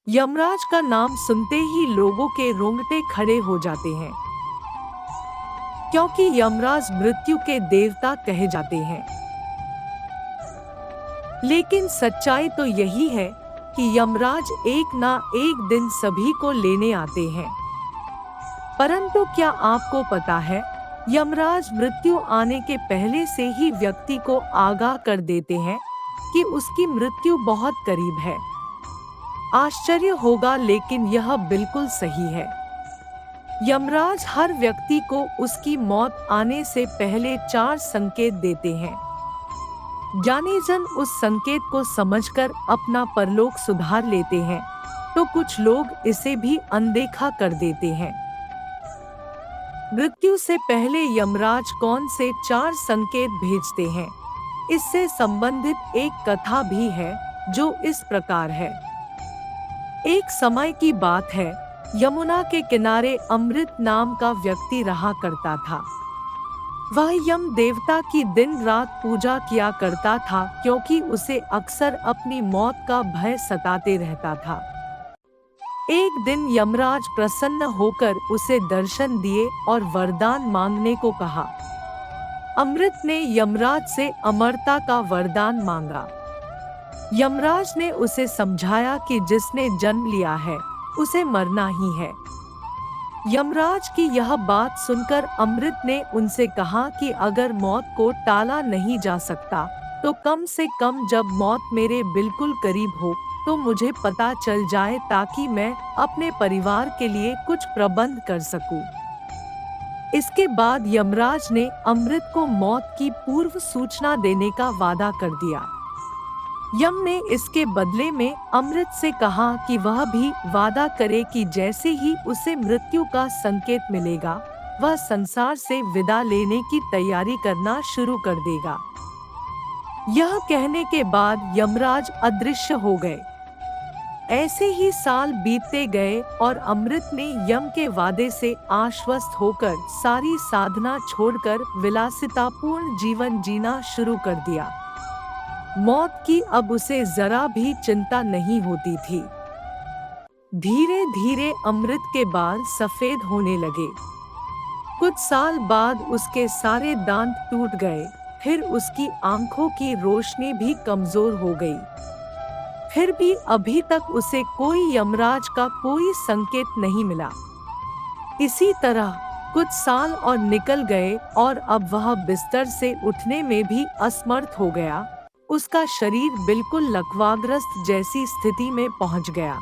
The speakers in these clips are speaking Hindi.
यमराज का नाम सुनते ही लोगों के रोंगटे खड़े हो जाते हैं, क्योंकि यमराज मृत्यु के देवता कहे जाते हैं। लेकिन सच्चाई तो यही है कि यमराज एक ना एक दिन सभी को लेने आते हैं। परंतु क्या आपको पता है, यमराज मृत्यु आने के पहले से ही व्यक्ति को आगाह कर देते हैं कि उसकी मृत्यु बहुत करीब है। आश्चर्य होगा, लेकिन यह बिल्कुल सही है। यमराज हर व्यक्ति को उसकी मौत आने से पहले 4 संकेत देते हैं। ज्ञानीजन उस संकेत को समझकर अपना परलोक सुधार लेते हैं, तो कुछ लोग इसे भी अनदेखा कर देते हैं। मृत्यु से पहले यमराज कौन से 4 संकेत भेजते हैं, इससे संबंधित एक कथा भी है जो इस प्रकार है। एक समय की बात है, यमुना के किनारे अमृत नाम का व्यक्ति रहा करता था। वह यम देवता की दिन रात पूजा किया करता था, क्योंकि उसे अक्सर अपनी मौत का भय सताते रहता था। एक दिन यमराज प्रसन्न होकर उसे दर्शन दिए और वरदान मांगने को कहा। अमृत ने यमराज से अमरता का वरदान मांगा। यमराज ने उसे समझाया कि जिसने जन्म लिया है उसे मरना ही है। यमराज की यह बात सुनकर अमृत ने उनसे कहा कि अगर मौत को टाला नहीं जा सकता, तो कम से कम जब मौत मेरे बिल्कुल करीब हो तो मुझे पता चल जाए, ताकि मैं अपने परिवार के लिए कुछ प्रबंध कर सकूं। इसके बाद यमराज ने अमृत को मौत की पूर्व सूचना देने का वादा कर दिया। यम ने इसके बदले में अमृत से कहा कि वह भी वादा करे कि जैसे ही उसे मृत्यु का संकेत मिलेगा, वह संसार से विदा लेने की तैयारी करना शुरू कर देगा। यह कहने के बाद यमराज अदृश्य हो गए। ऐसे ही साल बीतते गए और अमृत ने यम के वादे से आश्वस्त होकर सारी साधना छोड़कर विलासितापूर्ण जीवन जीना शुरू कर दिया। मौत की अब उसे जरा भी चिंता नहीं होती थी। धीरे धीरे अमृत के बाल सफेद होने लगे। कुछ साल बाद उसके सारे दांत टूट गए, फिर उसकी आंखों की रोशनी भी कमजोर हो गई। फिर भी अभी तक उसे कोई यमराज का कोई संकेत नहीं मिला। इसी तरह कुछ साल और निकल गए और अब वह बिस्तर से उठने में भी असमर्थ हो गया। उसका शरीर बिल्कुल लकवाग्रस्त जैसी स्थिति में पहुंच गया।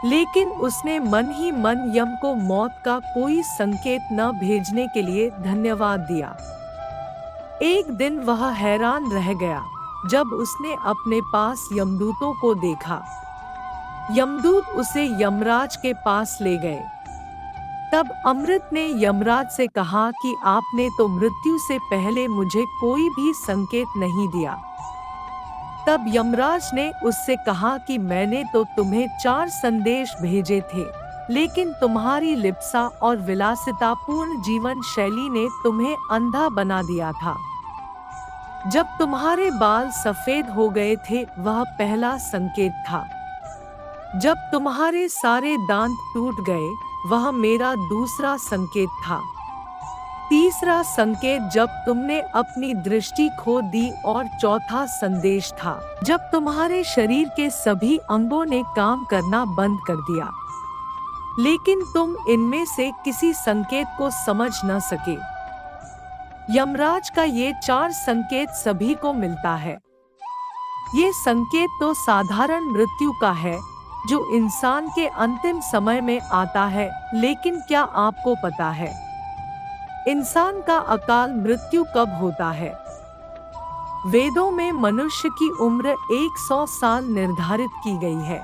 लेकिन उसने मन ही मन यम को मौत का कोई संकेत न भेजने के लिए धन्यवाद दिया। एक दिन वह हैरान रह गया जब उसने अपने पास यमदूतों को देखा। यमदूत उसे यमराज के पास ले गए। तब अमृत ने यमराज से कहा कि आपने तो मृत्यु से पहले मुझे कोई भी संकेत नहीं दिया। तब यमराज ने उससे कहा कि मैंने तो तुम्हें 4 संदेश भेजे थे, लेकिन तुम्हारी लिप्सा और विलासितापूर्ण जीवन शैली ने तुम्हें अंधा बना दिया था। जब तुम्हारे बाल सफेद हो गए थे, वह पहला संकेत था। जब तुम्हारे सारे दांत टूट गए, वह मेरा दूसरा संकेत था। तीसरा संकेत जब तुमने अपनी दृष्टि खो दी, और चौथा संदेश था जब तुम्हारे शरीर के सभी अंगों ने काम करना बंद कर दिया। लेकिन तुम इनमें से किसी संकेत को समझ न सके। यमराज का ये 4 संकेत सभी को मिलता है। ये संकेत तो साधारण मृत्यु का है, जो इंसान के अंतिम समय में आता है। लेकिन क्या आपको पता है इंसान का अकाल मृत्यु कब होता है? वेदों में मनुष्य की उम्र 100 साल निर्धारित की गई है।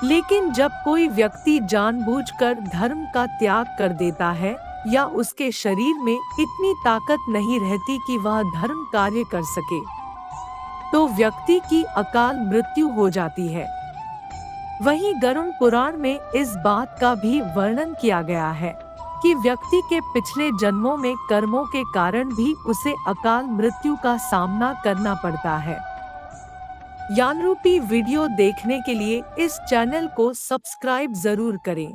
लेकिन जब कोई व्यक्ति जानबूझकर धर्म का त्याग कर देता है, या उसके शरीर में इतनी ताकत नहीं रहती कि वह धर्म कार्य कर सके, तो व्यक्ति की अकाल मृत्यु हो जाती है। वहीं गरुड़ पुराण में इस बात का भी वर्णन किया गया है कि व्यक्ति के पिछले जन्मों में कर्मों के कारण भी उसे अकाल मृत्यु का सामना करना पड़ता है। ज्ञानरूपी वीडियो देखने के लिए इस चैनल को सब्सक्राइब जरूर करें।